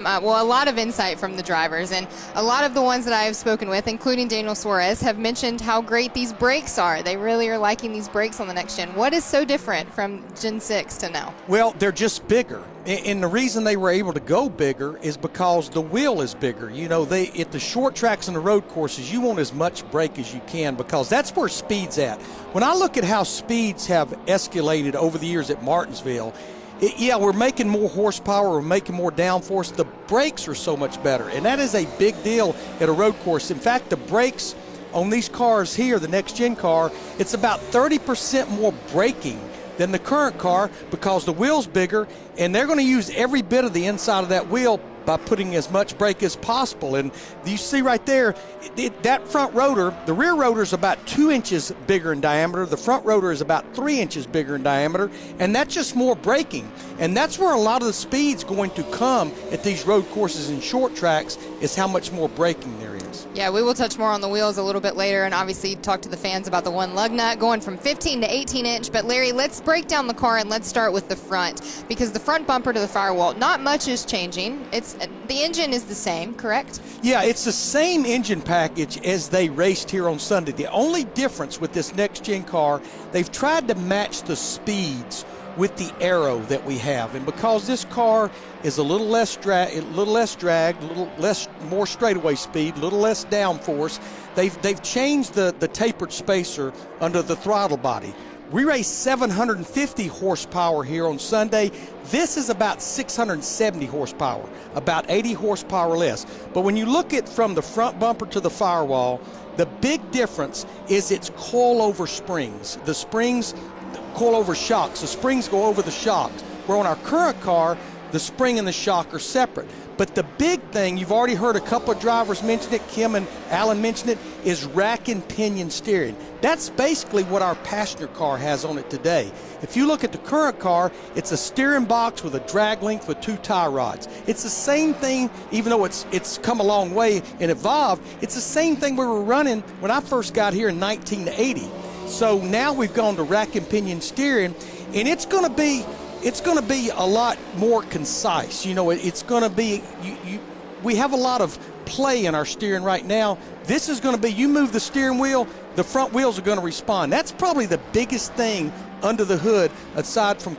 Well, a lot of insight from the drivers, and a lot of the ones that I have spoken with, including Daniel Suarez, have mentioned how great these brakes are. They really are liking these brakes on the next gen. What is so different from Gen 6 to now? Well, they're just bigger. And the reason they were able to go bigger is because the wheel is bigger. You know, at the short tracks and the road courses, you want as much brake as you can because that's where speed's at. When I look at how speeds have escalated over the years at Martinsville, yeah, we're making more horsepower, we're making more downforce. The brakes are so much better, and that is a big deal at a road course. In fact, the brakes on these cars here, the next-gen car, it's about 30% more braking than the current car because the wheel's bigger, and they're going to use every bit of the inside of that wheel by putting as much brake as possible. And you see right there, that front rotor, the rear rotor is about 2 inches bigger in diameter. The front rotor is about 3 inches bigger in diameter, and that's just more braking. And that's where a lot of the speed's going to come at these road courses and short tracks, is how much more braking there is. Yeah, we will touch more on the wheels a little bit later, and obviously talk to the fans about the one lug nut going from 15 to 18 inch. But Larry, let's break down the car and let's start with the front, because the front bumper to the firewall, not much is changing. The engine is the same, correct? Yeah, it's the same engine package as they raced here on Sunday. The only difference with this next-gen car, they've tried to match the speeds with the aero that we have. And because this car is a little less drag, more straightaway speed, a little less downforce, they've changed the tapered spacer under the throttle body. We raced 750 horsepower here on Sunday. This is about 670 horsepower, about 80 horsepower less. But when you look at from the front bumper to the firewall, the big difference is its coilover springs. The springs, coilover shocks, the springs go over the shocks, where on our current car, the spring and the shock are separate. But the big thing, you've already heard a couple of drivers mention it, Kim and Alan mentioned it, is rack and pinion steering. That's basically what our passenger car has on it today. If you look at the current car, it's a steering box with a drag length with 2 tie rods. It's the same thing, even though it's come a long way and evolved, it's the same thing we were running when I first got here in 1980. So now we've gone to rack and pinion steering, and it's going to be a lot more concise. You know, it's going to be, we have a lot of play in our steering right now. This is going to be, you move the steering wheel, the front wheels are going to respond. That's probably the biggest thing under the hood, aside from